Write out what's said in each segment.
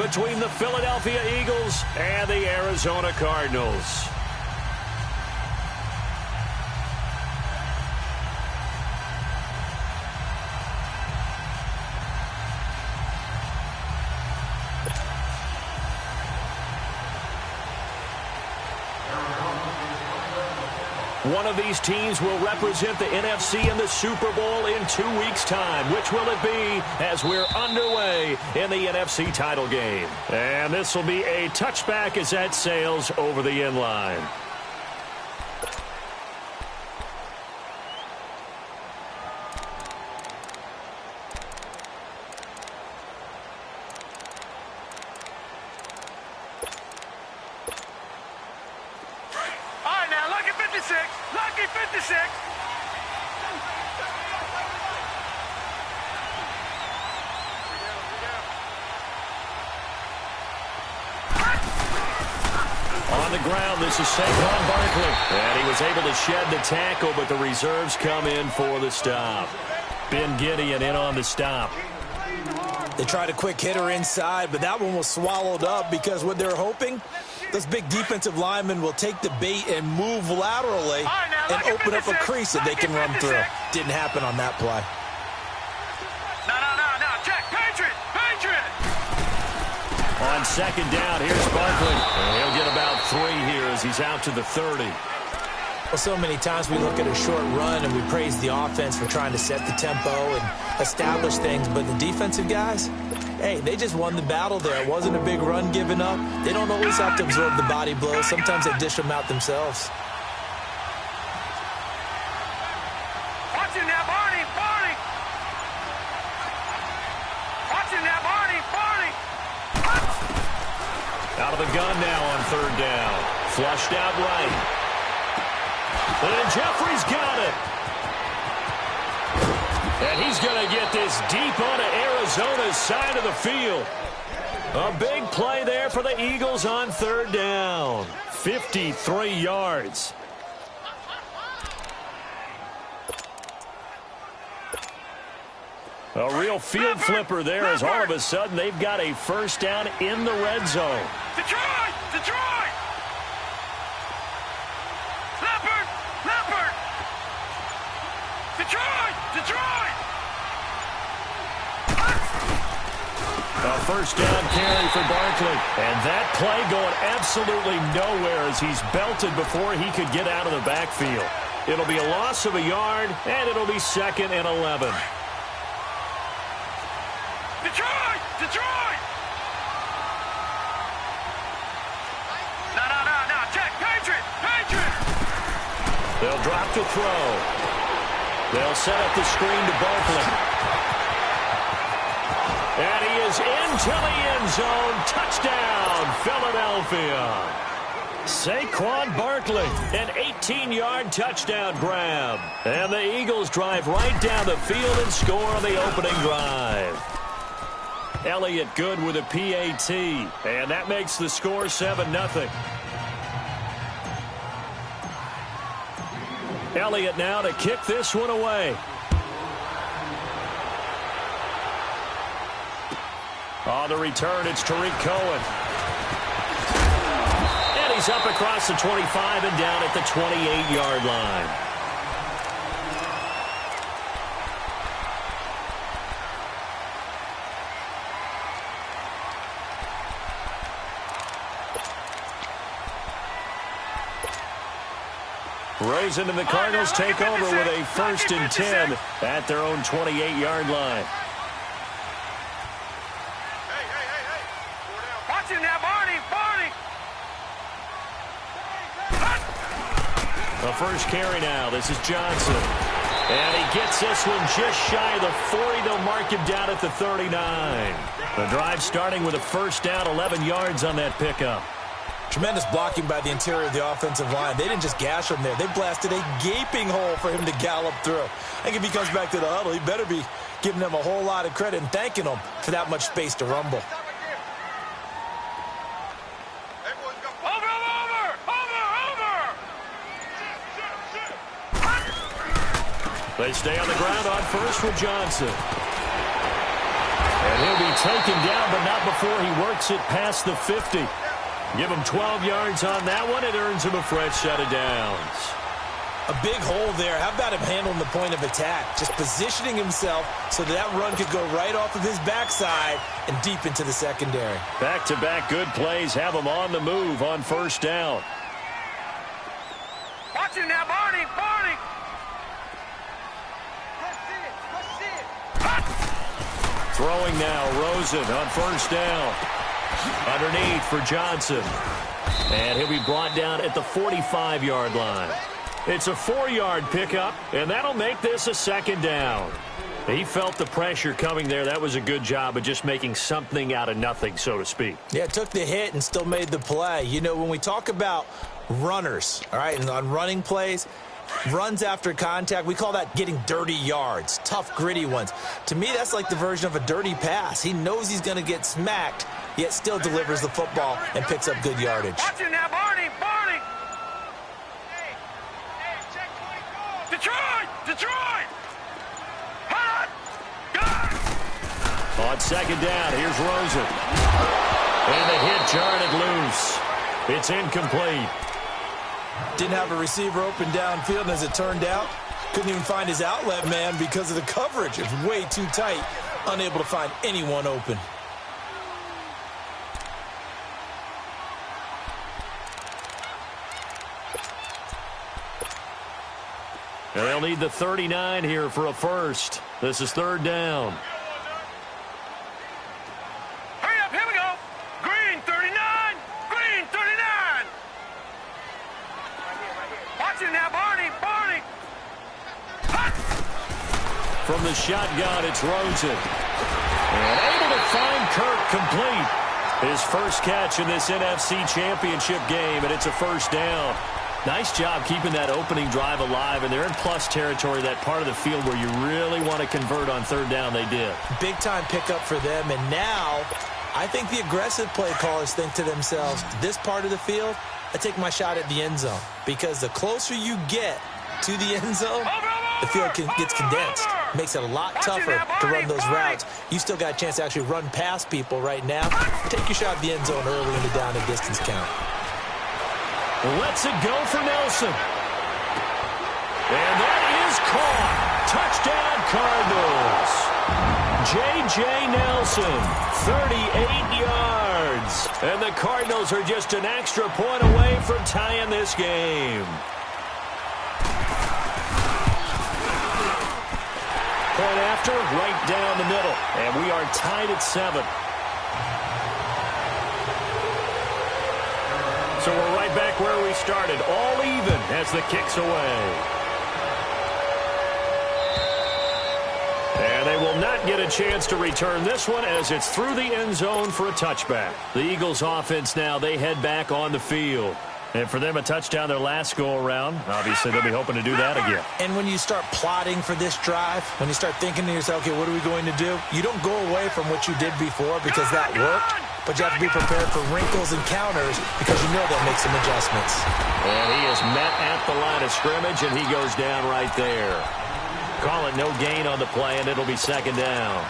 between the Philadelphia Eagles and the Arizona Cardinals. One of these teams will represent the NFC in the Super Bowl in 2 weeks' time. Which will it be as we're underway in the NFC title game? And this will be a touchback as that sails over the end line. Lucky 56. On the ground, this is Saquon Barkley. And he was able to shed the tackle, but the reserves come in for the stop. Ben Gideon in on the stop. They tried a quick hitter inside, but that one was swallowed up because what they're hoping, those big defensive linemen will take the bait and move laterally and open up a crease that they can run through. Didn't happen on that play. No. Check. Patriot. On second down, here's Barkley. And he'll get about 3 here as he's out to the 30. Well, so many times we look at a short run and we praise the offense for trying to set the tempo and establish things, but the defensive guys, hey, they just won the battle there. It wasn't a big run given up. They don't always have to absorb the body blows. Sometimes they dish them out themselves. Watching that, Barney. Watching that, Barney. Out of the gun now on third down. Flushed out right. And Jeffrey's got it. And he's going to get this deep onto Arizona's side of the field. A big play there for the Eagles on third down. 53 yards. A real field flipper there as all of a sudden they've got a first down in the red zone. Detroit! Detroit! A first down carry for Barkley. And that play going absolutely nowhere as he's belted before he could get out of the backfield. It'll be a loss of a yard, and it'll be 2nd and 11. Detroit! No. Check. Patriot! They'll drop to throw. They'll set up the screen to Barkley. And he is into the end zone. Touchdown, Philadelphia. Saquon Barkley, an 18-yard touchdown grab. And the Eagles drive right down the field and score on the opening drive. Elliott good with a PAT. And that makes the score 7-0. Elliott now to kick this one away. On the return, it's Tariq Cohen. And he's up across the 25 and down at the 28-yard line. Rosen and the Cardinals take over with a 1st and 10 at their own 28-yard line. Watching that, Barney. The first carry now. This is Johnson. And he gets this one just shy of the 40. They'll mark him down at the 39. The drive starting with a first down, 11 yards on that pickup. Tremendous blocking by the interior of the offensive line. They didn't just gash him there. They blasted a gaping hole for him to gallop through. I think if he comes back to the huddle, he better be giving them a whole lot of credit and thanking them for that much space to rumble. They stay on the ground on first with Johnson. And he'll be be taken down, but not before he works it past the 50. Give him 12 yards on that one. It earns him a fresh set of downs. A big hole there. How about him handling the point of attack? Just positioning himself so that run could go right off of his backside and deep into the secondary. Back-to-back good plays have him on the move on first down. Watch him now, Barney. Barney. Throwing now, Rosen on first down. Underneath for Johnson. And he'll be brought down at the 45-yard line. It's a 4-yard pickup, and that'll make this a second down. He felt the pressure coming there. That was a good job of just making something out of nothing, so to speak. Yeah, took the hit and still made the play. You know, when we talk about runners, all right, and on running plays, runs after contact, we call that getting dirty yards, tough, gritty ones. To me, that's like the version of a dirty pass. He knows he's going to get smacked, yet still delivers the football and picks up good yardage. Watch him now, Barney. Barney. Detroit. Detroit. Hot. Gun. On second down, here's Rosen. And the hit jarred it loose. It's incomplete. Didn't have a receiver open downfield, and as it turned out, couldn't even find his outlet man because of the coverage. It was way too tight, unable to find anyone open. And they'll need the 39 here for a first. This is third down. Hurry up, here we go. Green 39. Green 39. Watch him now, Barney. Barney. Hot. From the shotgun, it's Rosen. And able to find Kirk complete. His first catch in this NFC Championship game, and it's a first down. Nice job keeping that opening drive alive, and they're in plus territory, that part of the field where you really want to convert on third down. They did. Big-time pickup for them, and now I think the aggressive play callers think to themselves, this part of the field, I take my shot at the end zone, because the closer you get to the end zone, the field gets condensed. Makes it a lot tougher to run those routes. You still got a chance to actually run past people right now. Take your shot at the end zone early in the down and distance count. Lets it go for Nelson. And that is caught. Touchdown, Cardinals. J.J. Nelson, 38 yards. And the Cardinals are just an extra point away from tying this game. Point after, right down the middle. And we are tied at 7. So we're right back where we started, all even as the kick's away. And they will not get a chance to return this one as it's through the end zone for a touchback. The Eagles offense now, they head back on the field. And for them, a touchdown their last go-around. Obviously, they'll be hoping to do that again. And when you start plotting for this drive, when you start thinking to yourself, okay, what are we going to do? You don't go away from what you did before because that worked. But you have to be prepared for wrinkles and counters because you know they'll make some adjustments. And he is met at the line of scrimmage, and he goes down right there. Call it no gain on the play, and it'll be second down.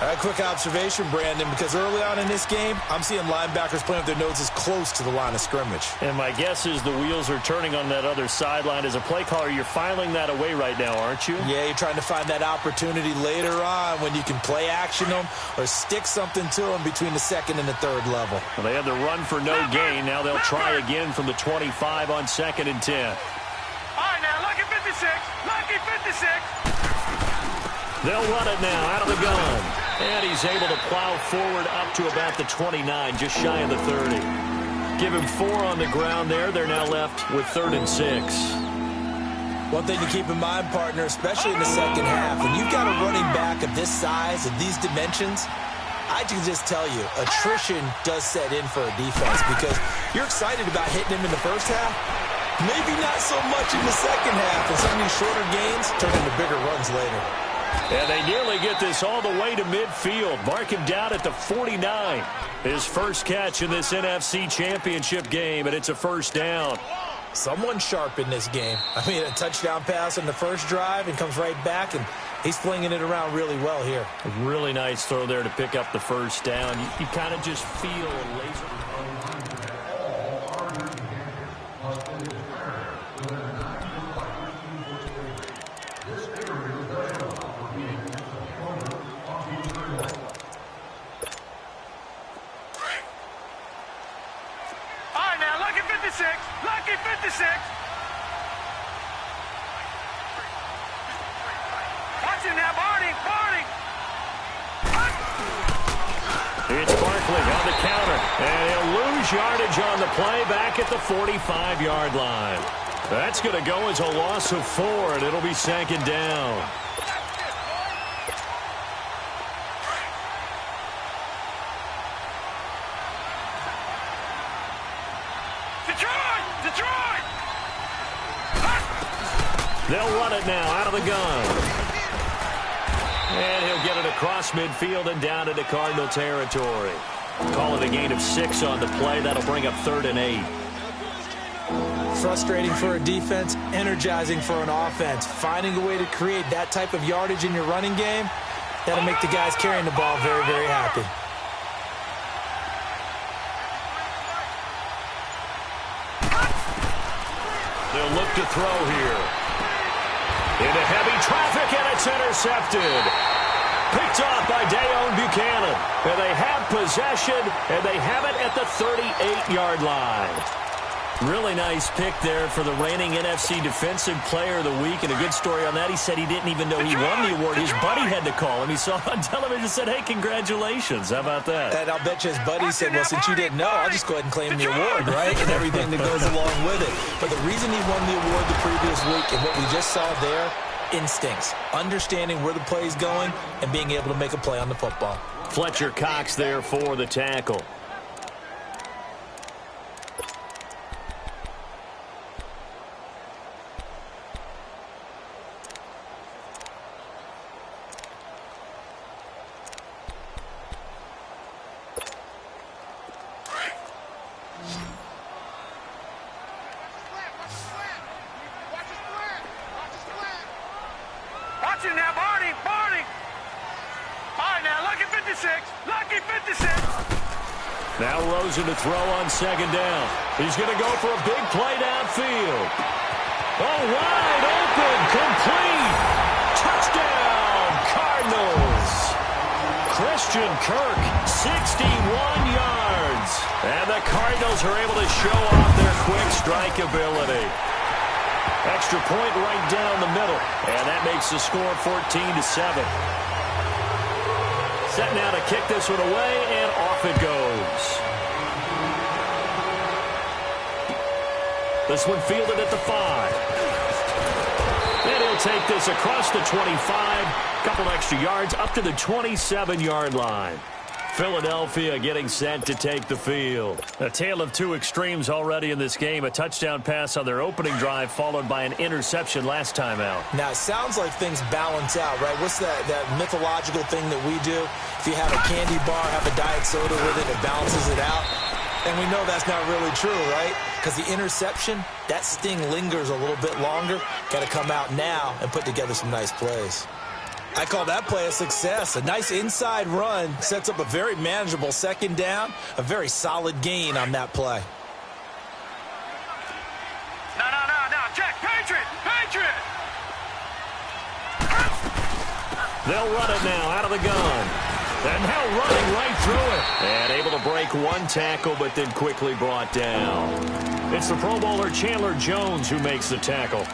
A quick observation, Brandon, because early on in this game, I'm seeing linebackers playing with their noses close to the line of scrimmage. And my guess is the wheels are turning on that other sideline. As a play caller, you're filing that away right now, aren't you? Yeah, you're trying to find that opportunity later on when you can play action them or stick something to them between the second and the third level. Well, they had the run for no gain. Now they'll try again from the 25 on second and 10. All right, now, lucky 56. Lucky 56. They'll run it now out of the gun. And he's able to plow forward up to about the 29, just shy of the 30. Give him 4 on the ground there. They're now left with 3rd and 6. One thing to keep in mind, partner, especially in the second half, when you've got a running back of this size and these dimensions, I can just tell you, attrition does set in for a defense because you're excited about hitting him in the first half. Maybe not so much in the second half, and some of these shorter gains turn into bigger runs later. And they nearly get this all the way to midfield. Mark him down at the 49. His first catch in this NFC Championship game, and it's a first down. Someone sharp in this game. I mean, a touchdown pass on the first drive and comes right back and He's flinging it around really well here. A really nice throw there to pick up the first down. You kind of just feel a laser. All right, now, lucky 56. Lucky 56. Watch it now, Barney. Barney. It's Barkley on the counter, and he'll lose yardage on the play back at the 45-yard line. That's going to go as a loss of 4, and it'll be second down. Detroit! Detroit! They'll run it now out of the gun. And he'll get it across midfield and down into Cardinal territory. Call it a gain of 6 on the play. That'll bring up 3rd and 8. Frustrating for a defense, energizing for an offense. Finding a way to create that type of yardage in your running game, that'll make the guys carrying the ball very, very happy. They'll look to throw here. Into heavy traffic, and it's intercepted. Picked off by Dayon Buchanan. And they have possession, and they have it at the 38-yard line. Really nice pick there for the reigning NFC Defensive Player of the Week. And a good story on that. He said he didn't even know he won the award. His buddy had to call him. He saw it on television and said, hey, congratulations. How about that? And I'll bet you his buddy said, well, since you didn't know, I'll just go ahead and claim the award, right? And everything that goes along with it. But the reason he won the award the previous week and what we just saw there, instincts, understanding where the play is going and being able to make a play on the football. Fletcher Cox there for the tackle. Watch it now, Barney. Barney. All right, now, lucky 56. Lucky 56. Now Rosen to throw on second down. He's going to go for a big play downfield. Oh, wide open, complete. Touchdown, Cardinals. Christian Kirk, 61 yards. And the Cardinals are able to show off their quick strike ability. Extra point right down the middle. And that makes the score 14-7. Set now to kick this one away, and off it goes. This one fielded at the 5. And he'll take this across the 25. Couple extra yards up to the 27-yard line. Philadelphia getting set to take the field. A tale of two extremes already in this game. A touchdown pass on their opening drive, followed by an interception last time out. Now, it sounds like things balance out, right? What's that mythological thing that we do? If you have a candy bar, have a diet soda with it, it balances it out. And we know that's not really true, right? Because the interception, that sting lingers a little bit longer. Got to come out now and put together some nice plays. I call that play a success. A nice inside run sets up a very manageable second down, a very solid gain on that play. No, Jack, Patriot, Patriot. They'll run it now out of the gun. And now running right through it. And able to break one tackle, but then quickly brought down. It's the Pro Bowler Chandler Jones who makes the tackle.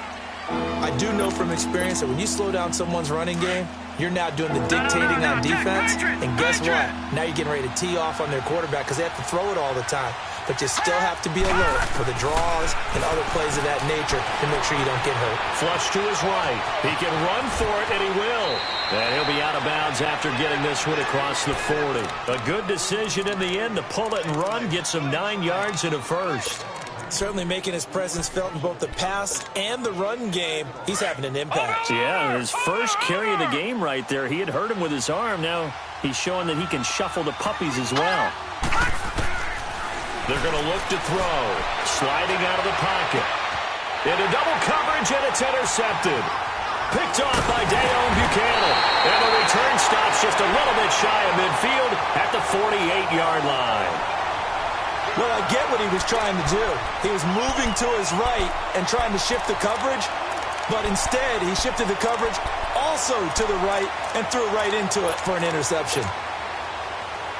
I do know from experience that when you slow down someone's running game, you're now doing the dictating on defense. And guess what? Now you're getting ready to tee off on their quarterback because they have to throw it all the time. But you still have to be alert for the draws and other plays of that nature to make sure you don't get hurt. Flush to his right. He can run for it, and he will. And he'll be out of bounds after getting this one across the 40. A good decision in the end to pull it and run, get some 9 yards and a first. Certainly making his presence felt in both the pass and the run game. He's having an impact. Yeah, his first carry of the game right there. He had hurt him with his arm. Now he's showing that he can shuffle the puppies as well. They're going to look to throw. Sliding out of the pocket. Into double coverage, and it's intercepted. Picked off by Dayon Buchanan. And the return stops just a little bit shy of midfield at the 48-yard line. Well, I get what he was trying to do. He was moving to his right and trying to shift the coverage, but instead he shifted the coverage also to the right and threw right into it for an interception.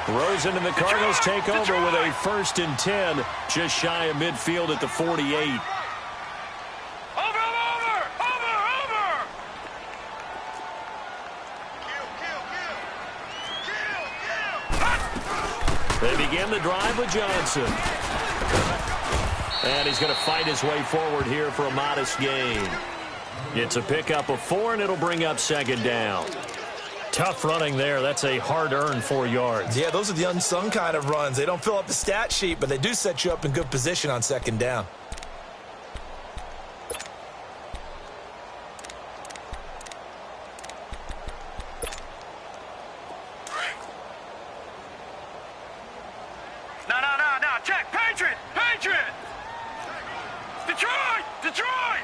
Rosen and the Cardinals take over with a 1st and 10, just shy of midfield at the 48. They begin the drive with Johnson. And he's going to fight his way forward here for a modest gain. It's a pickup of 4, and it'll bring up 2nd down. Tough running there. That's a hard-earned 4 yards. Yeah, those are the unsung kind of runs. They don't fill up the stat sheet, but they do set you up in good position on 2nd down. No, check. Patriot! Detroit!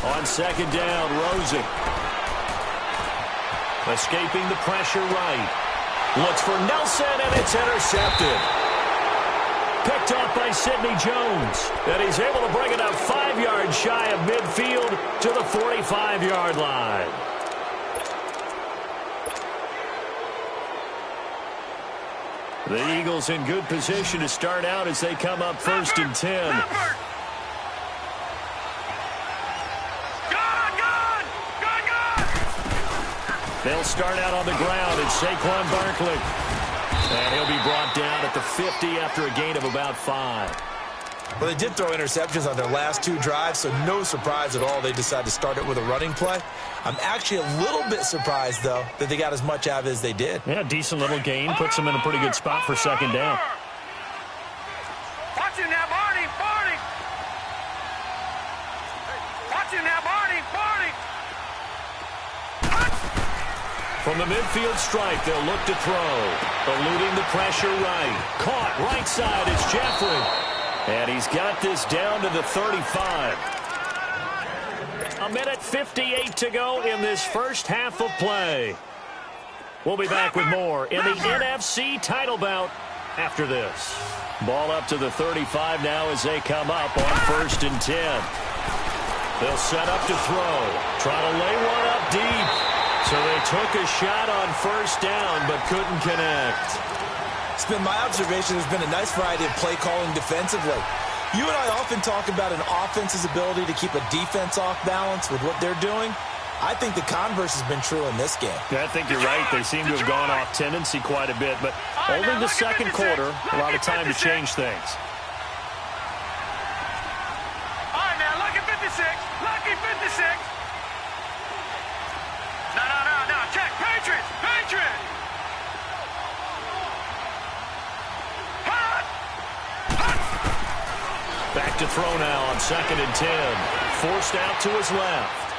On 2nd down, Rosen. Escaping the pressure right. Looks for Nelson, and it's intercepted. Picked off by Sidney Jones. And he's able to bring it up 5 yards shy of midfield to the 45-yard line. The Eagles in good position to start out as they come up 1st and 10. They'll start out on the ground. It's Saquon Barkley. And he'll be brought down at the 50 after a gain of about 5. Well, they did throw interceptions on their last 2 drives, so no surprise at all they decided to start it with a running play. I'm actually a little bit surprised, though, that they got as much out of it as they did. Yeah, decent little gain. Puts them in a pretty good spot for 2nd down. Watch him now, Barney! Watch him now, Barney! From the midfield stripe, they'll look to throw. Eluding the pressure right. Caught right side. It's Jeffrey. And he's got this down to the 35. 1:58 to go in this first half of play. We'll be back with more in the NFC title bout after this. Ball up to the 35 now as they come up on 1st and 10. They'll set up to throw. Try to lay one up deep. So they took a shot on 1st down but couldn't connect. It's been my observation there's been a nice variety of play calling defensively. You and I often talk about an offense's ability to keep a defense off balance with what they're doing. I think the converse has been true in this game. Yeah, I think you're right. They seem to have gone off tendency quite a bit, but only the 2nd quarter, a lot of time to change things. All right, now, lucky 56. Lucky 56. No, check. Patriot! Back to throw now on 2nd and 10. Forced out to his left.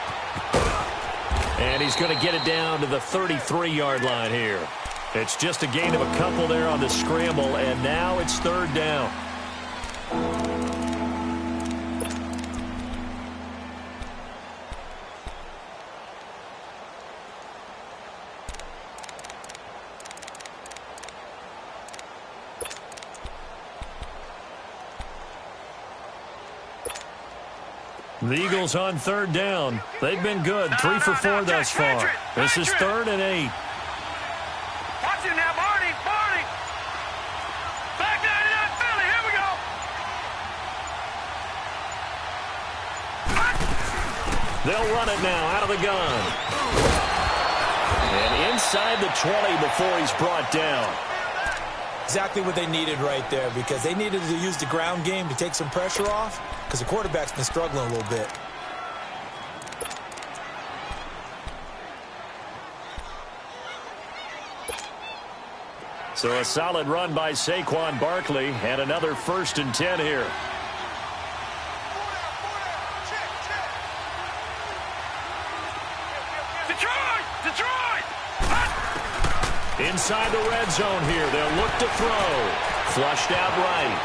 And he's going to get it down to the 33-yard line here. It's just a gain of a couple there on the scramble, and now it's 3rd down. The Eagles on 3rd down. They've been good. 3 for 4 thus far. This is 3rd and 8. Watch him now, Barney! Back 99 Philly, here we go! They'll run it now out of the gun. And inside the 20 before he's brought down. Exactly what they needed right there, because they needed to use the ground game to take some pressure off, because the quarterback's been struggling a little bit. So a solid run by Saquon Barkley, and another 1st and 10 here. Detroit! Inside the red zone here, they'll look to throw. Flushed out right.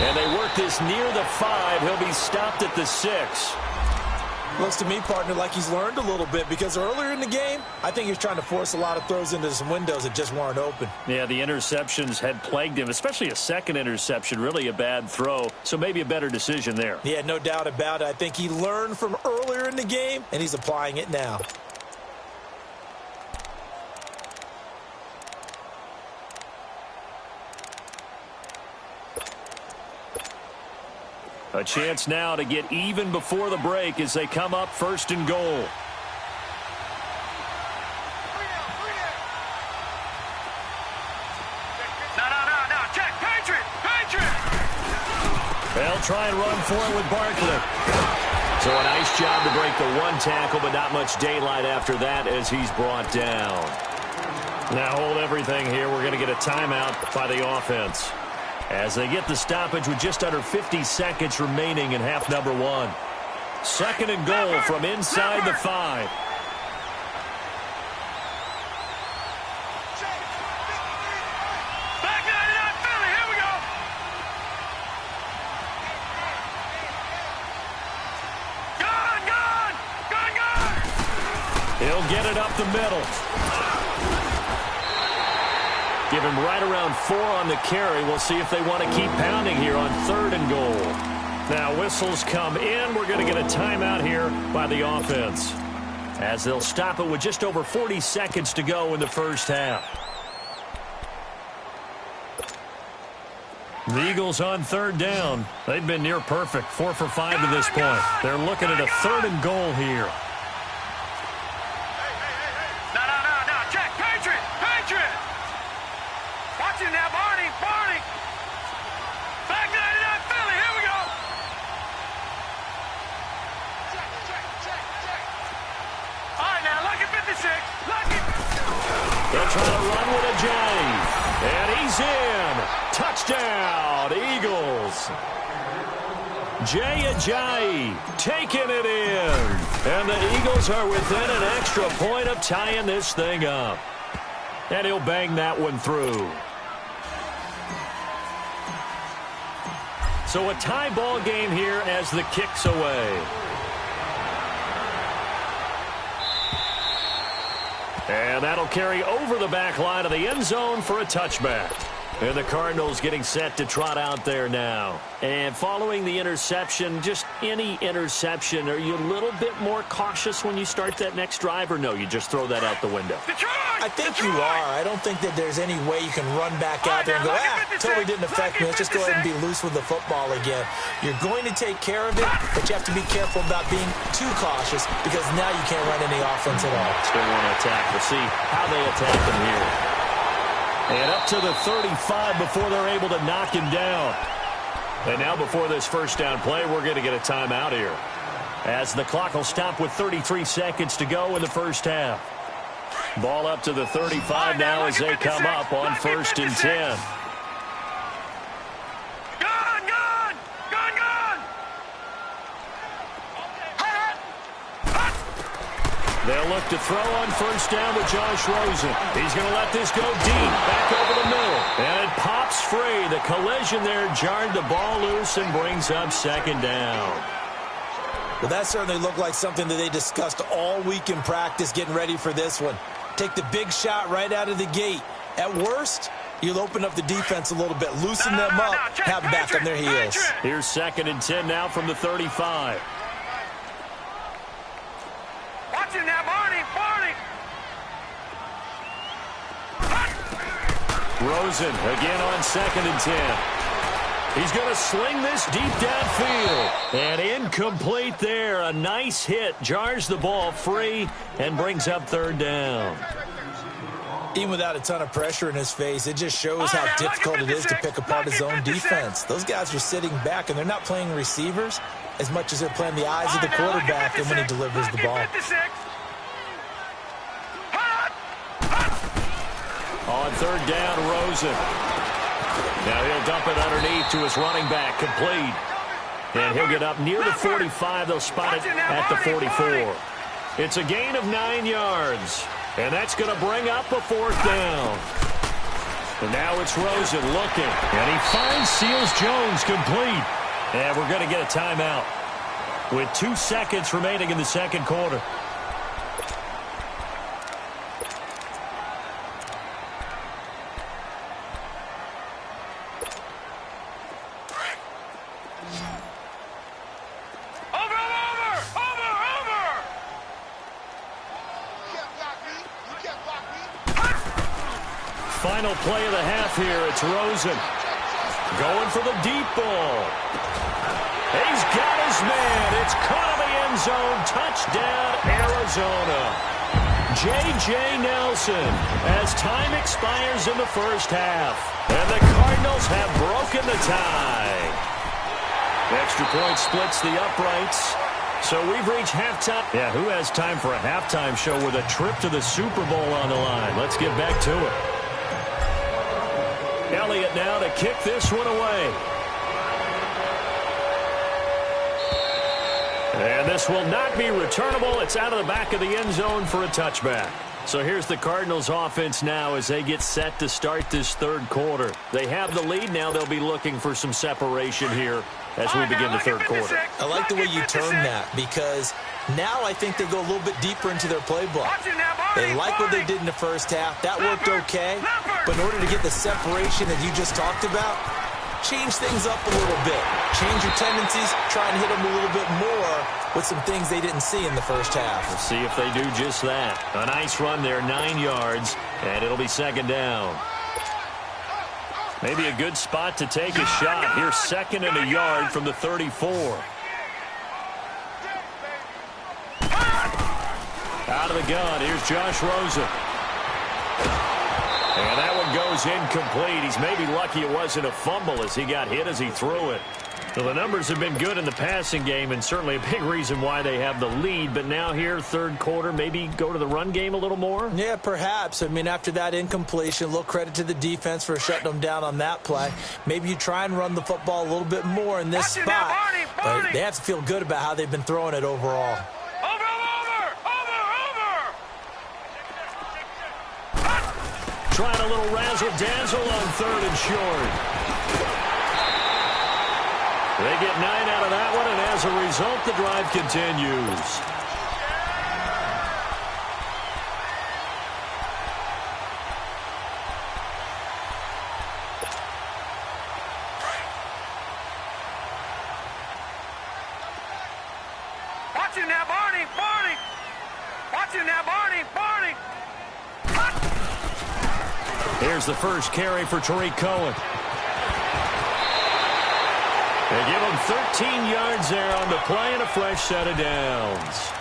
And they work this near the 5. He'll be stopped at the 6. Looks to me, partner, like he's learned a little bit because earlier in the game, I think he was trying to force a lot of throws into some windows that just weren't open. Yeah, the interceptions had plagued him, especially a second interception, really a bad throw. So maybe a better decision there. Yeah, no doubt about it. I think he learned from earlier in the game, and he's applying it now. A chance now to get even before the break as they come up 1st and goal. No. Check. Patriot. They'll try and run for it with Barkley. So a nice job to break the one tackle, but not much daylight after that as he's brought down. Now hold everything here. We're going to get a timeout by the offense, as they get the stoppage with just under 50 seconds remaining in half number 1. 2nd and goal from inside the 5. Back 99 Philly. Here we go. Gun. He'll get it up the middle. Give him right around 4 on the carry. We'll see if they want to keep pounding here on 3rd and goal. Now whistles come in. We're going to get a timeout here by the offense, as they'll stop it with just over 40 seconds to go in the first half. The Eagles on 3rd down. They've been near perfect, 4 for 5 to this point. They're looking at a 3rd and goal here. No. Check. Patriot. Watch it now, Barney. Back 99 Philly. Here we go. Check. All right, now, lucky 56. They'll try to run with Ajayi. And he's in. Touchdown, Eagles. Jay Ajayi taking it in. And the Eagles are within an extra point of tying this thing up. And he'll bang that one through. So a tie ball game here as the kick's away. And that'll carry over the back line of the end zone for a touchback. And the Cardinals getting set to trot out there now. And following the interception, just any interception, are you a little bit more cautious when you start that next drive, or no, you just throw that out the window? I think you are. I don't think that there's any way you can run back out there and go, totally didn't affect me. Let's just go ahead and be loose with the football again. You're going to take care of it, but you have to be careful about being too cautious because now you can't run any offense at all. Still want to attack. We'll see how they attack him here. And up to the 35 before they're able to knock him down. And now before this first down play, we're going to get a timeout here, as the clock will stop with 33 seconds to go in the first half. Ball up to the 35 now as they come up on 1st and 10. They'll look to throw on 1st down to Josh Rosen. He's going to let this go deep, back over the middle. And it pops free. The collision there jarred the ball loose and brings up 2nd down. Well, that certainly looked like something that they discussed all week in practice getting ready for this one. Take the big shot right out of the gate. At worst, you'll open up the defense a little bit, loosen them up, have them back on their heels. Here's 2nd and 10 now from the 35. Watch it now, Barney. Rosen again on 2nd and 10. He's going to sling this deep downfield. And incomplete there. A nice hit. Jars the ball free and brings up 3rd down. Even without a ton of pressure in his face, it just shows how difficult it is to pick apart his own defense. Those guys are sitting back, and they're not playing receivers as much as they're playing the eyes of the quarterback and when he delivers the ball. On 3rd down, Rosen. Now he'll dump it underneath to his running back, complete. And he'll get up near the 45. They'll spot it at the 44. It's a gain of 9 yards. And that's going to bring up a 4th down. And now it's Rosen looking. And he finds Seals Jones complete. And we're going to get a timeout. with 2 seconds remaining in the second quarter. Final play of the half here. It's Rosen going for the deep ball. He's got his man. It's caught in the end zone. Touchdown, Arizona. J.J. Nelson as time expires in the first half. And the Cardinals have broken the tie. Extra point splits the uprights. So we've reached halftime. Yeah, who has time for a halftime show with a trip to the Super Bowl on the line? Let's get back to it. Elliott now to kick this one away. And this will not be returnable. It's out of the back of the end zone for a touchback. So here's the Cardinals offense now as they get set to start this third quarter. They have the lead now. They'll be looking for some separation here as we begin the third quarter. I like the way you term that because now I think they go a little bit deeper into their playbook. They like what they did in the first half. That worked okay. But in order to get the separation that you just talked about, change things up a little bit. Change your tendencies. Try and hit them a little bit more with some things they didn't see in the first half. We'll see if they do just that. A nice run there, 9 yards, and it'll be second down. Maybe a good spot to take a shot. Here's second and a yard from the 34. Out of the gun, here's Josh Rosen. And that one goes incomplete. He's maybe lucky it wasn't a fumble as he got hit as he threw it. Well, the numbers have been good in the passing game and certainly a big reason why they have the lead. But now here, third quarter, maybe go to the run game a little more? Yeah, perhaps. I mean, after that incompletion, a little credit to the defense for shutting them down on that play. Maybe you try and run the football a little bit more in this spot. But they have to feel good about how they've been throwing it overall. Trying a little razzle-dazzle on third and short. They get 9 out of that one, and as a result, the drive continues. Watching now, Barney, Barney. Watching now, Barney, Barney. Here's the first carry for Tariq Cohen. They give him 13 yards there on the play and a fresh set of downs.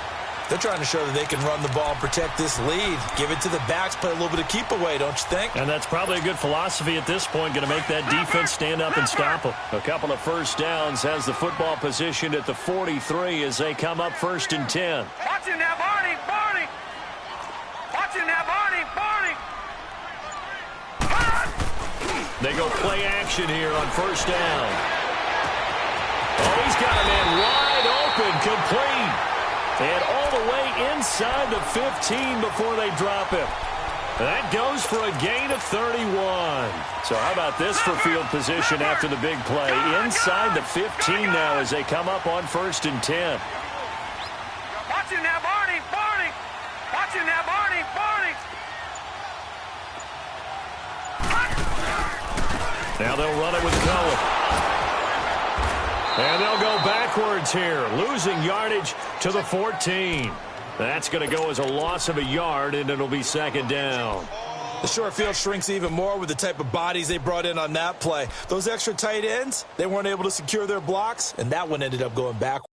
They're trying to show that they can run the ball and protect this lead. Give it to the backs, play a little bit of keep away, don't you think? And that's probably a good philosophy at this point, going to make that defense stand up and stop them. A couple of first downs, has the football positioned at the 43 as they come up first and 10. Watching now, Barney, Barney. Watching now, Barney, Barney. They go play action here on first down. Oh, he's got a man wide open, complete. And all the way inside the 15 before they drop him. That goes for a gain of 31. So how about this for field position after the big play? Inside the 15 now as they come up on first and 10. Watching now, Barney, Barney. Watching now, Barney, Barney. Now they'll run it with Cohen. And they'll go backwards here, losing yardage to the 14. That's going to go as a loss of a yard, and it'll be second down. The short field shrinks even more with the type of bodies they brought in on that play. Those extra tight ends, they weren't able to secure their blocks, and that one ended up going backwards.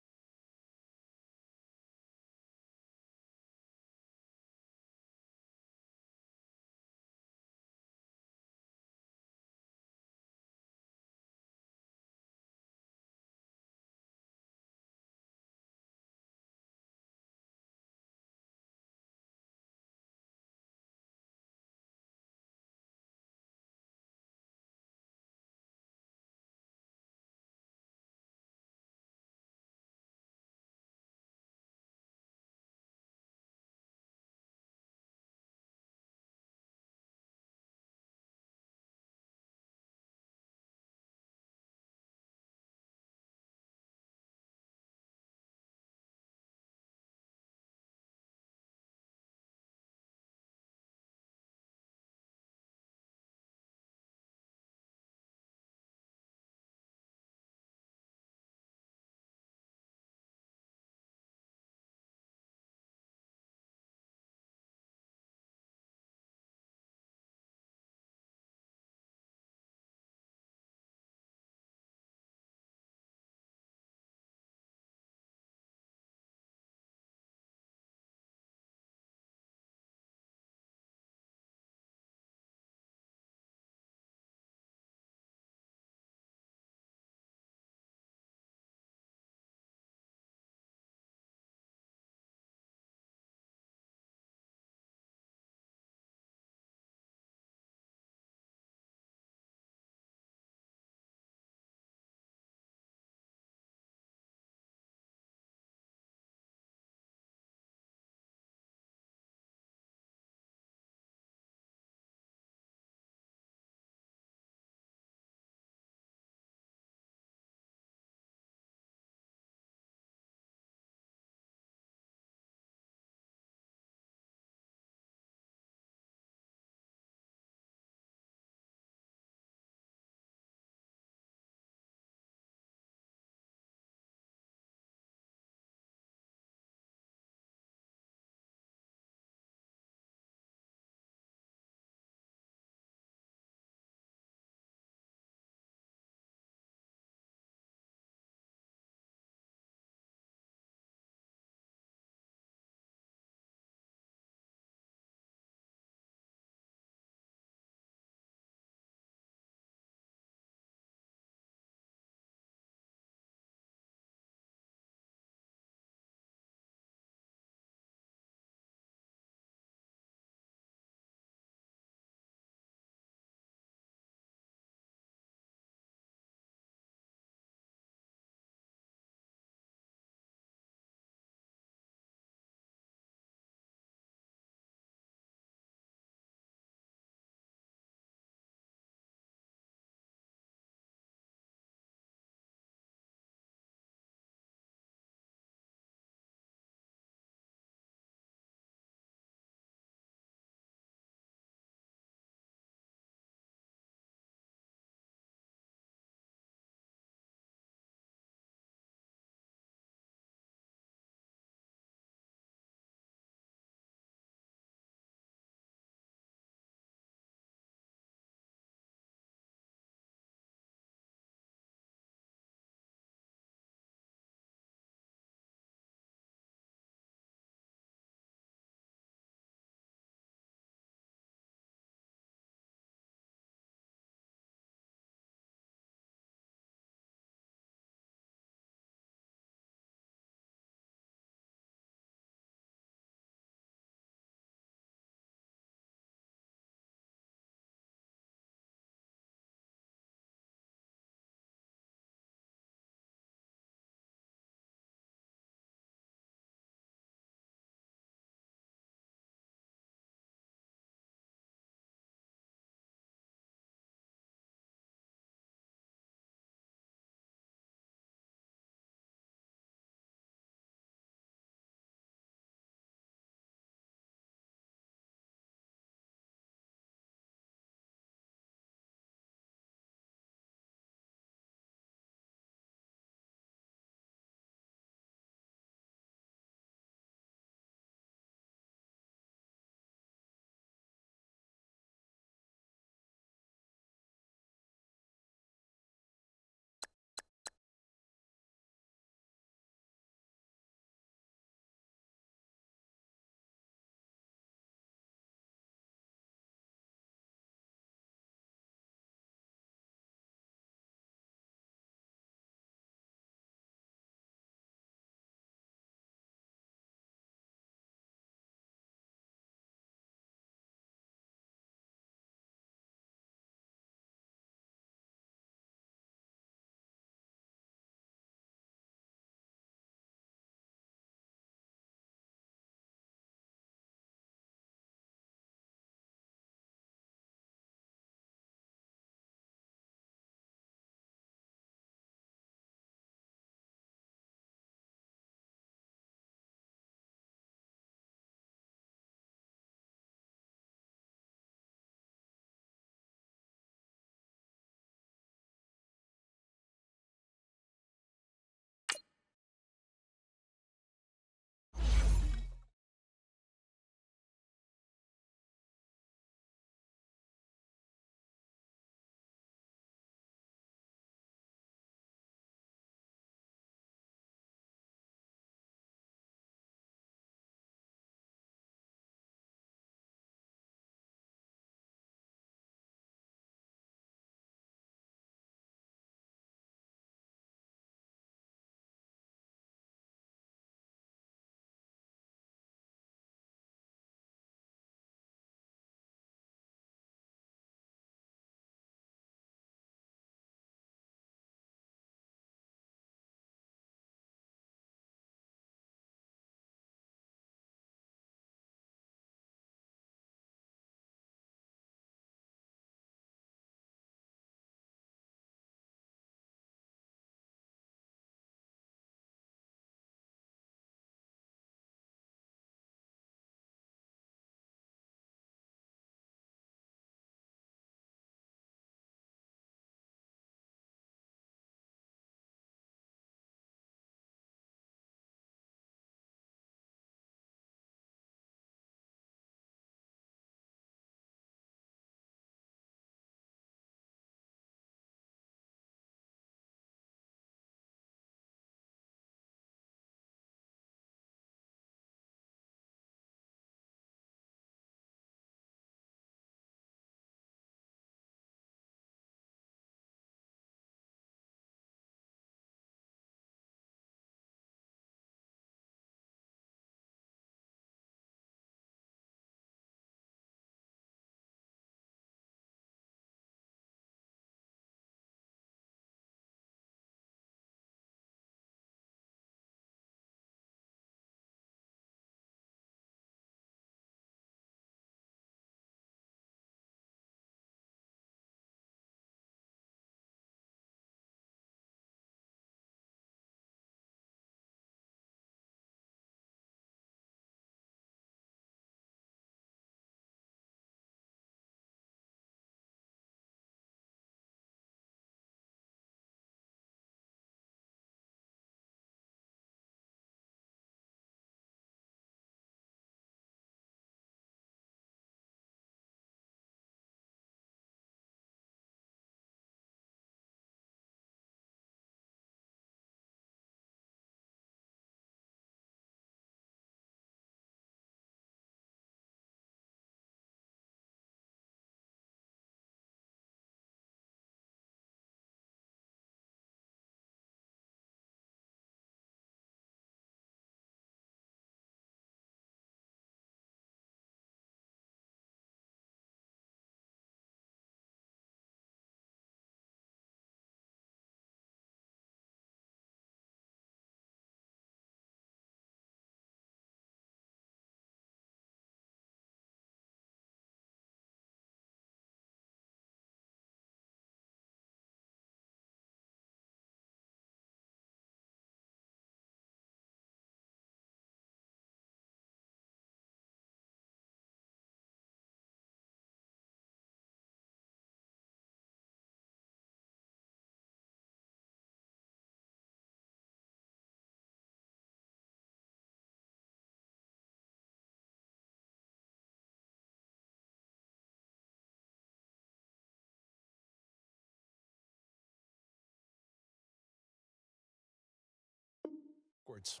yards.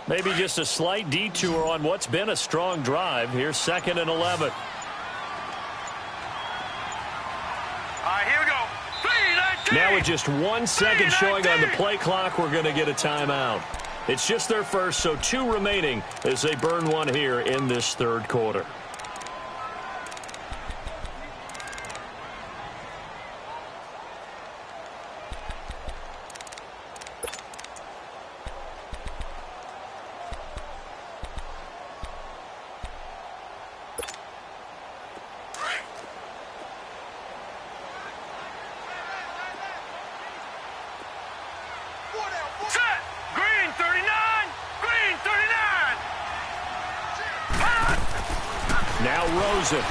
Maybe just a slight detour on what's been a strong drive. Here's 2nd and 11. All right, here we go. 3-19. Now with just 1 second showing on the play clock, we're going to get a timeout. It's just their first, so 2 remaining as they burn one here in this third quarter. Set. Green 39. Green 39. Now Rosen.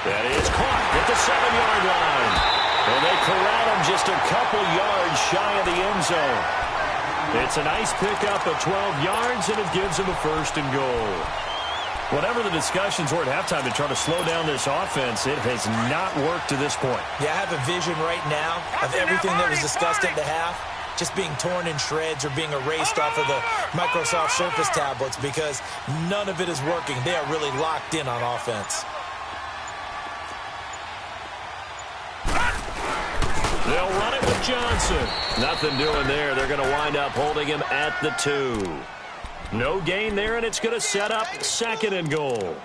That is caught at the 7-yard line. And they corral him just a couple yards shy of the end zone. It's a nice pickup of 12 yards, and it gives him a 1st and goal. Whatever the discussions were at halftime to try to slow down this offense, it has not worked to this point. Yeah, I have a vision right now of everything that was discussed at the half just being torn in shreds or being erased off of the Microsoft Surface tablets because none of it is working. They are really locked in on offense. They'll run it with Johnson. Nothing doing there. They're going to wind up holding him at the 2. No gain there, and it's going to set up 2nd and goal.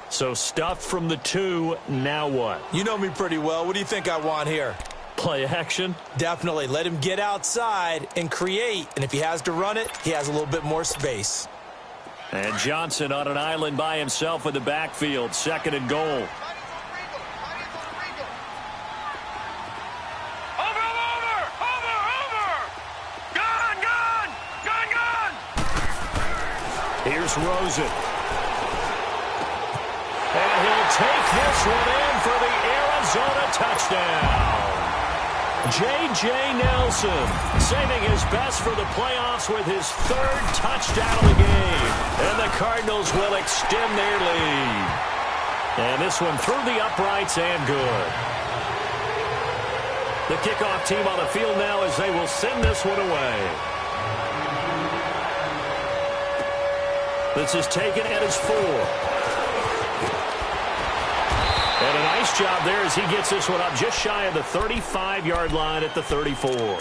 So stuffed from the 2, now what? You know me pretty well. What do you think I want here? Play action? Definitely. Let him get outside and create. And if he has to run it, he has a little bit more space. And Johnson on an island by himself in the backfield. 2nd and goal. Here's Rosen. And he'll take this one in for the Arizona touchdown. J.J. Nelson saving his best for the playoffs with his 3rd touchdown of the game. And the Cardinals will extend their lead. And this one through the uprights and good. The kickoff team on the field now as they will send this one away. This is taken at his 4. And a nice job there as he gets this one up just shy of the 35-yard line at the 34.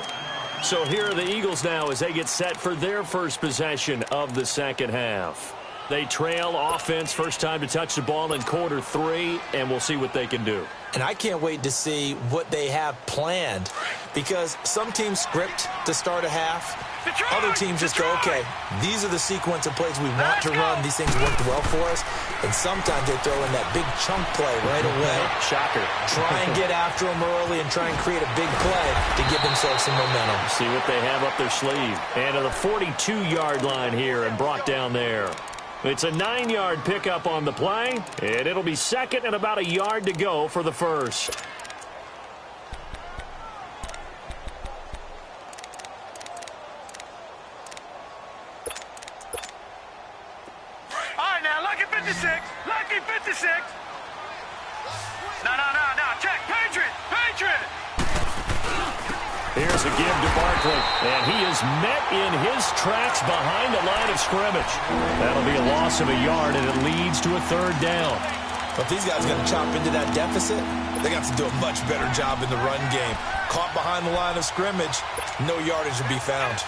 So here are the Eagles now as they get set for their first possession of the second half. They trail offense first time to touch the ball in quarter 3, and we'll see what they can do. And I can't wait to see what they have planned because some teams script to start a half. Other teams just go, okay, these are the sequence of plays we want to run. These things worked well for us. And sometimes they throw in that big chunk play right away. Shocker. Try and get after them early and try and create a big play to give themselves some momentum. See what they have up their sleeve. And to the 42-yard line here and brought down there. It's a 9-yard pickup on the play, and it'll be 2nd and about a yard to go for the first. All right, now, lucky 56. Lucky 56. No. Check. Patriot. Here's a give to Barkley, and he is met in his tracks behind the line of scrimmage. That'll be a loss of a yard, and it leads to a 3rd down. But if these guys are going to chop into that deficit, they got to do a much better job in the run game. Caught behind the line of scrimmage, no yardage to be found.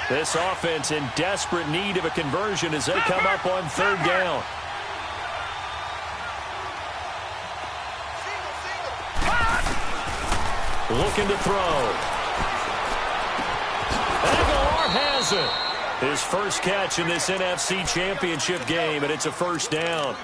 This offense in desperate need of a conversion as they come up on 3rd down. Looking to throw. Aguilar has it. His first catch in this NFC Championship game, and it's a 1st down.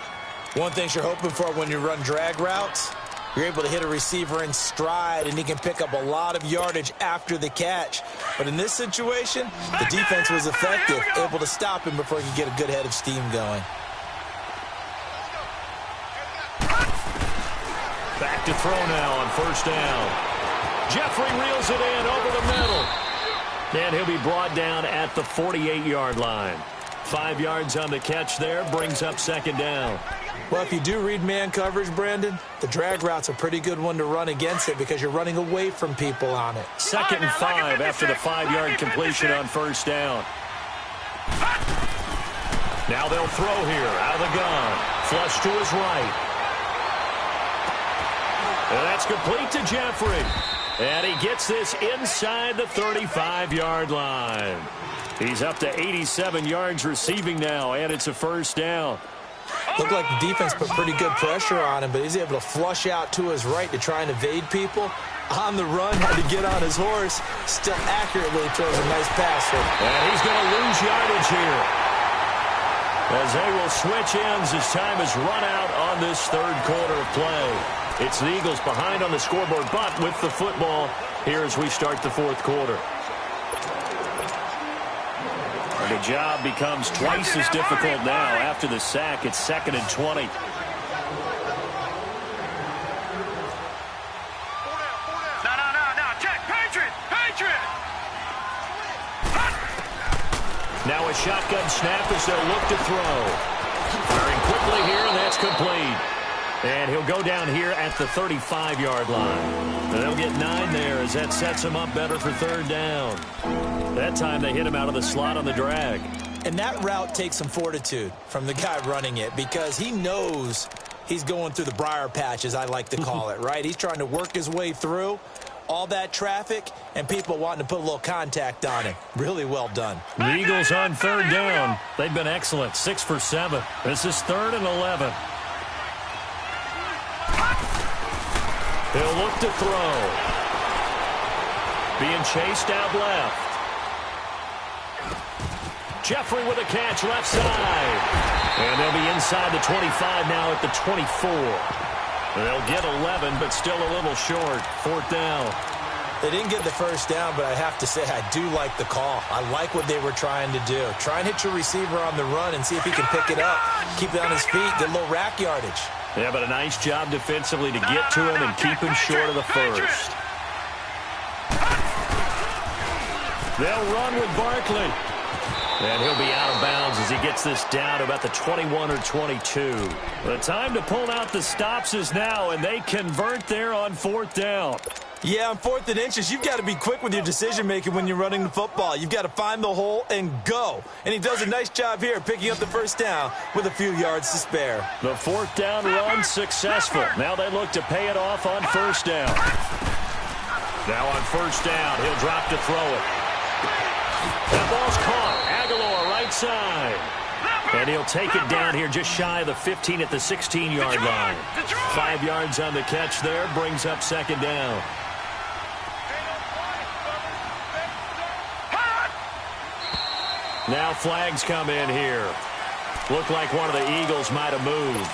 One thing you're hoping for when you run drag routes, You're able to hit a receiver in stride, and he can pick up a lot of yardage after the catch. But in this situation, the defense was effective, able to stop him before he could get a good head of steam going. Back to throw now on first down. Jeffrey reels it in over the middle. And he'll be brought down at the 48-yard line. 5 yards on the catch there, brings up second down. Well, if you do read man coverage, Brandon, the drag route's a pretty good one to run against it because you're running away from people on it. 2nd and 5 after the 5-yard completion on first down. Now they'll throw here out of the gun. Flush to his right. And that's complete to Jeffrey. And he gets this inside the 35-yard line. He's up to 87 yards receiving now, and it's a first down. Looked like the defense put pretty good pressure on him, but he's able to flush out to his right to try and evade people. On the run, had to get on his horse. Still accurately throws a nice pass. And he's going to lose yardage here, as they will switch ends as time is run out on this third quarter of play. It's the Eagles behind on the scoreboard, but with the football here as we start the fourth quarter. The job becomes twice as difficult now after the sack. It's 2nd and 20. No. Check. Patriot. Now a shotgun snap as they'll look to throw. Firing quickly here, and that's complete. And he'll go down here at the 35-yard line. And they'll get 9 there as that sets him up better for third down. That time they hit him out of the slot on the drag. And that route takes some fortitude from the guy running it because he knows he's going through the briar patch, as I like to call it, right? He's trying to work his way through all that traffic and people wanting to put a little contact on him. Really well done. The Eagles on third down. They've been excellent. 6 for 7. This is 3rd and 11. He'll look to throw. Being chased out left. Jeffrey with a catch left side. And they'll be inside the 25 now at the 24. They'll get 11, but still a little short. 4th down. They didn't get the first down, but I have to say I do like the call. I like what they were trying to do. Try and hit your receiver on the run and see if he can pick it up. Keep it on his feet, get a little rack yardage. Yeah, but a nice job defensively to get to him and keep him short of the first. They'll run with Barkley. And he'll be out of bounds as he gets this down to about the 21 or 22. The time to pull out the stops is now, and they convert there on 4th down. Yeah, on 4th and inches, you've got to be quick with your decision-making when you're running the football. You've got to find the hole and go. And he does a nice job here picking up the first down with a few yards to spare. The 4th down run successful. Now they look to pay it off on first down. Now on first down, he'll drop to throw it. That ball's caught. Aguilar right side. And he'll take it down here just shy of the 15 at the 16-yard line. 5 yards on the catch there, brings up second down. Now flags come in here. Looked like one of the Eagles might have moved.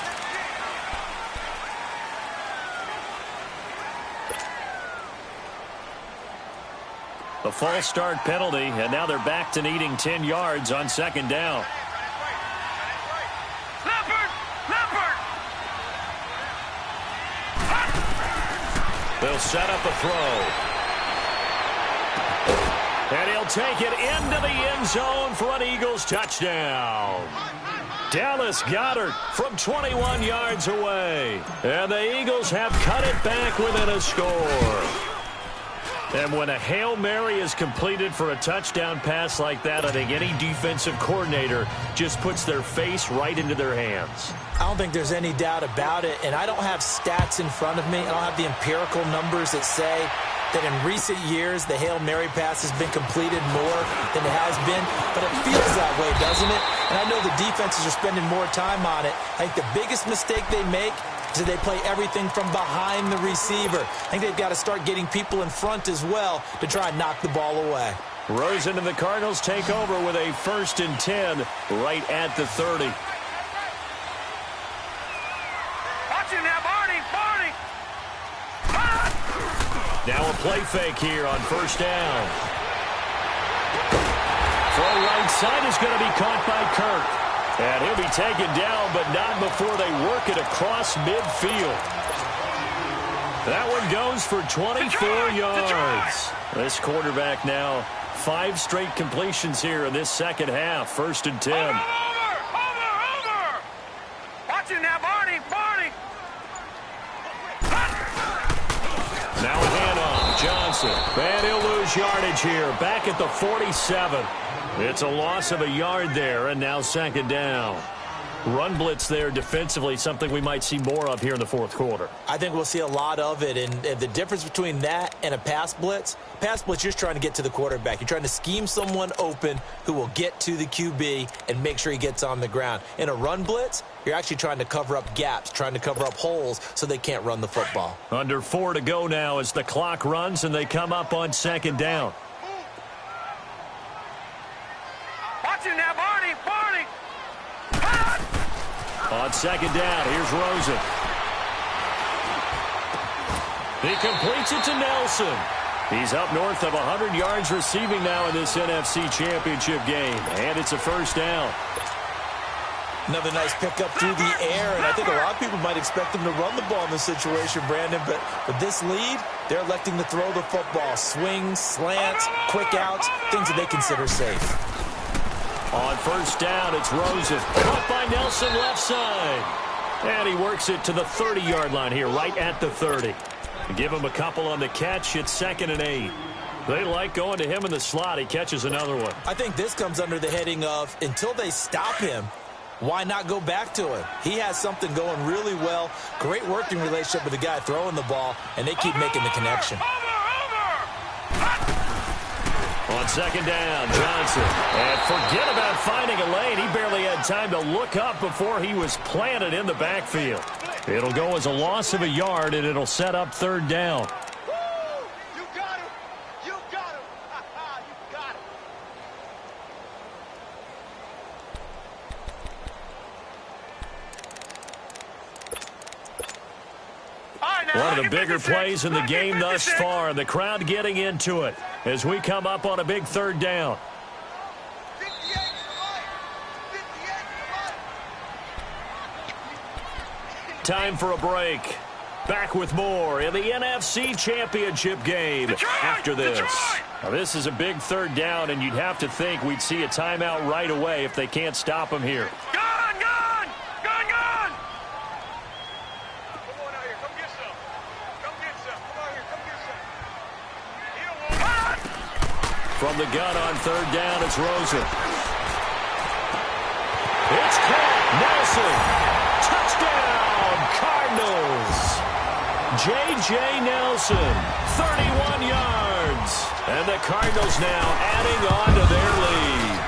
A false start penalty, and now they're back to needing 10 yards on second down. They'll set up a throw. And he'll take it into the end zone for an Eagles touchdown. Dallas Goedert from 21 yards away. And the Eagles have cut it back within a score. And when a Hail Mary is completed for a touchdown pass like that, I think any defensive coordinator just puts their face right into their hands. I don't think there's any doubt about it, and I don't have stats in front of me. I don't have the empirical numbers that say that in recent years the Hail Mary pass has been completed more than it has been, but it feels that way, doesn't it? And I know the defenses are spending more time on it. I think the biggest mistake they make is that they play everything from behind the receiver. I think they've got to start getting people in front as well to try and knock the ball away. Rosen and the Cardinals take over with a 1st and 10 right at the 30. Watch him now, Barney. Now a play fake here on first down. Throw right side is going to be caught by Kirk. And he'll be taken down, but not before they work it across midfield. That one goes for 24 yards. This quarterback now 5 straight completions here in this second half. First and 10. Over! Watch it now, Barney! Now a handoff, Johnson. And he'll lose yardage here, back at the 47. It's a loss of a yard there, and now second down. Run blitz there defensively, something we might see more of here in the fourth quarter. I think we'll see a lot of it, and the difference between that and a pass blitz, you're just trying to get to the quarterback. You're trying to scheme someone open who will get to the QB and make sure he gets on the ground. In a run blitz, you're actually trying to cover up gaps, trying to cover up holes so they can't run the football. Under 4 to go now as the clock runs and they come up on second down. Watch it now, Barney! On second down, here's Rosen. He completes it to Nelson. He's up north of 100 yards receiving now in this NFC Championship game. And it's a first down. Another nice pickup through the air, and I think a lot of people might expect them to run the ball in this situation, Brandon, but with this lead, they're electing to throw the football. Swings, slants, quick outs, things that they consider safe. On first down, it's Rosen. Caught by Nelson left side. And he works it to the 30-yard line here, right at the 30. Give him a couple on the catch. It's 2nd and 8. They like going to him in the slot. He catches another one. I think this comes under the heading of, until they stop him, why not go back to him? He has something going really well. Great working relationship with the guy throwing the ball, and they keep making the connection. On second down, Johnson. And forget about finding a lane. He barely had time to look up before he was planted in the backfield. It'll go as a loss of a yard, and it'll set up third down. You got him! You got him! You got him! One of the bigger plays in the game thus far, and the crowd getting into it as we come up on a big third down. Time for a break. Back with more in the NFC Championship game after this. Now, this is a big third down, and you'd have to think we'd see a timeout right away if they can't stop him here. From the gun on third down, it's Rosen. It's caught. Nelson. Touchdown, Cardinals. J.J. Nelson, 31 yards. And the Cardinals now adding on to their lead.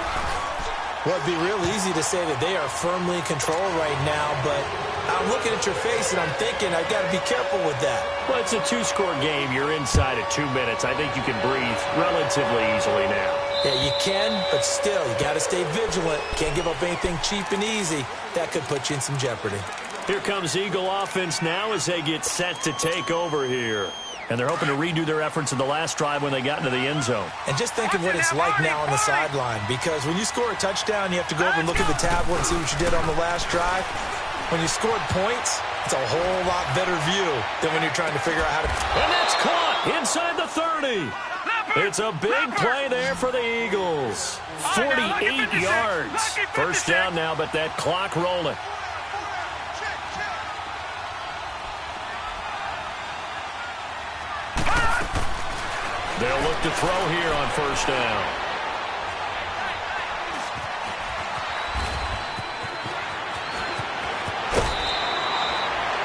Well, it'd be real easy to say that they are firmly in control right now, but I'm looking at your face and I'm thinking I've got to be careful with that. Well, it's a 2-score game. You're inside at 2 minutes. I think you can breathe relatively easily now. Yeah, you can, but still, you got to stay vigilant. Can't give up anything cheap and easy. That could put you in some jeopardy. Here comes Eagle offense now as they get set to take over here. And they're hoping to redo their efforts in the last drive when they got into the end zone. And just think of what it's like now on the sideline, because when you score a touchdown, you have to go over and look at the tablet and see what you did on the last drive. When you scored points, it's a whole lot better view than when you're trying to figure out how to... And that's caught inside the 30. It's a big play there for the Eagles. 48 yards. First down now, but that clock rolling. They'll look to throw here on first down.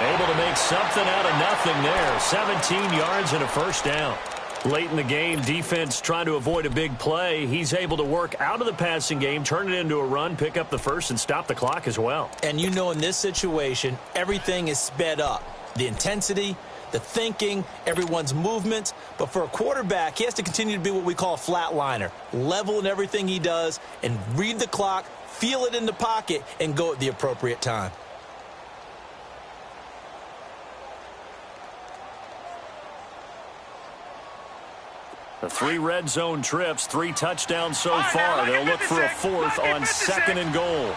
Able to make something out of nothing there. 17 yards and a first down. Late in the game, defense trying to avoid a big play. He's able to work out of the passing game, turn it into a run, pick up the first, and stop the clock as well. And you know in this situation, everything is sped up. The intensity, the thinking, everyone's movements. But for a quarterback, he has to continue to be what we call a flatliner. Level in everything he does and read the clock, feel it in the pocket, and go at the appropriate time. The 3 red zone trips, 3 touchdowns so far. They'll look for a 4th on 2nd and goal.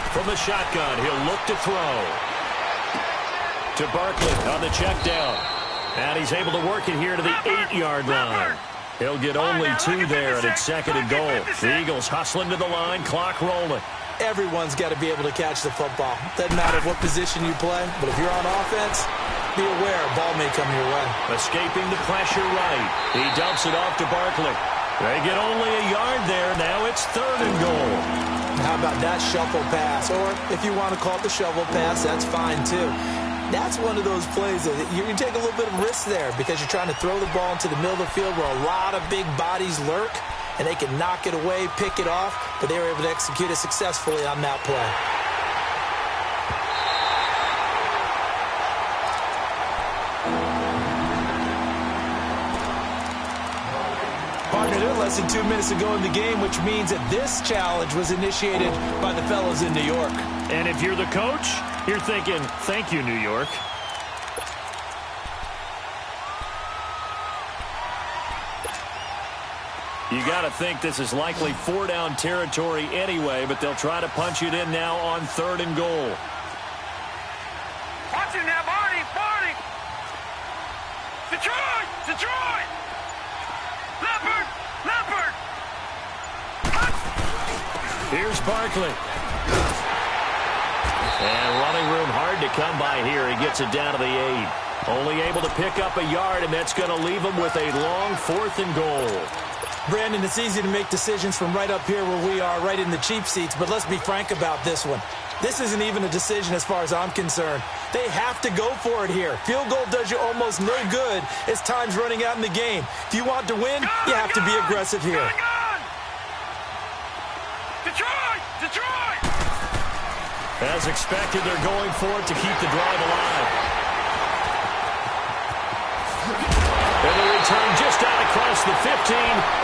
From the shotgun, he'll look to throw. To Barkley on the check down. And he's able to work it here to the 8-yard line. He'll get only 2 there, and it's 2nd and goal. The Eagles hustling to the line, clock rolling. Everyone's got to be able to catch the football. Doesn't matter what position you play, but if you're on offense, be aware a ball may come your way. Escaping the pressure right. He dumps it off to Barkley. They get only a yard there. Now it's 3rd and goal. How about that shuffle pass? Or if you want to call it the shovel pass, that's fine too. That's one of those plays that you take a little bit of risk there because you're trying to throw the ball into the middle of the field where a lot of big bodies lurk, and they can knock it away, pick it off, but they were able to execute it successfully on that play. Partner, they're less than 2 minutes to go in the game, which means that this challenge was initiated by the fellows in New York. And if you're the coach, you're thinking, thank you, New York. You got to think this is likely 4-down territory anyway, but they'll try to punch it in now on 3rd and goal. Watch him now, Barney! Barney! Detroit! Detroit! Leopard! Leopard! Here's Barkley. And running room hard to come by here. He gets it down to the 8. Only able to pick up a yard, and that's going to leave him with a long 4th and goal. Brandon, it's easy to make decisions from right up here where we are, right in the cheap seats, but let's be frank about this one. This isn't even a decision as far as I'm concerned. They have to go for it here. Field goal does you almost no good as time's running out in the game. If you want to win, you have to be aggressive here. Detroit! Detroit! As expected, they're going for it to keep the drive alive. And the return just out across the 15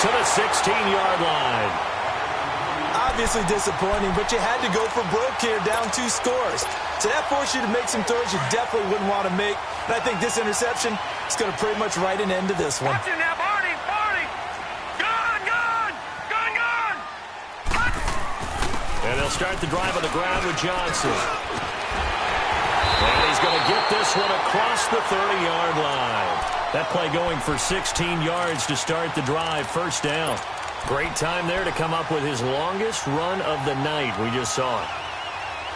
to the 16-yard line. Obviously disappointing, but you had to go for broke here, down 2 scores. So that forced you to make some throws you definitely wouldn't want to make. And I think this interception is going to pretty much write an end to this one. Watch him now, Barney! Barney! Gone! Gone! Gone! Gone! And they'll start the drive on the ground with Johnson. And he's going to get this one across the 30-yard line. That play going for 16 yards to start the drive, 1st down. Great time there to come up with his longest run of the night. We just saw it.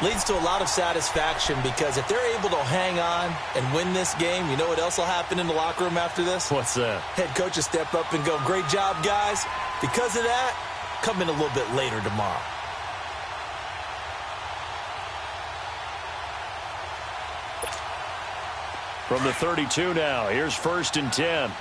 Leads to a lot of satisfaction because if they're able to hang on and win this game, you know what else will happen in the locker room after this? What's that? Head coach will step up and go, great job, guys. Because of that, come in a little bit later tomorrow. From the 32 now, here's 1st and 10.